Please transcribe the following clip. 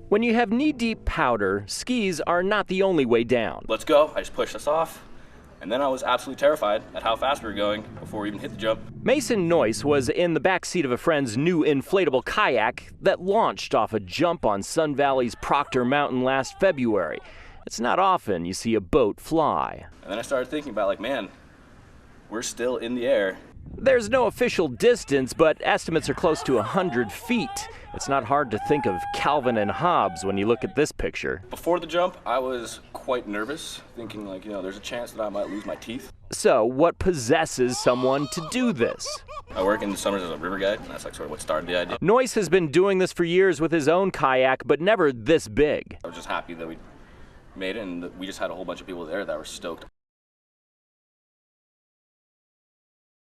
When you have knee-deep powder, skis are not the only way down. Let's go. I just pushed us off. And then I was absolutely terrified at how fast we were going before we even hit the jump. Mason Noyce was in the back seat of a friend's new inflatable kayak that launched off a jump on Sun Valley's Proctor Mountain last February. It's not often you see a boat fly. And then I started thinking about, like, man, we're still in the air. There's no official distance, but estimates are close to 100 feet. It's not hard to think of Calvin and Hobbes when you look at this picture. Before the jump, I was quite nervous, thinking, like, there's a chance that I might lose my teeth. So, what possesses someone to do this? I work in the summers as a river guide, and that's like sort of what started the idea. Noyce has been doing this for years with his own kayak, but never this big. I was just happy that we made it, and we just had a whole bunch of people there that were stoked.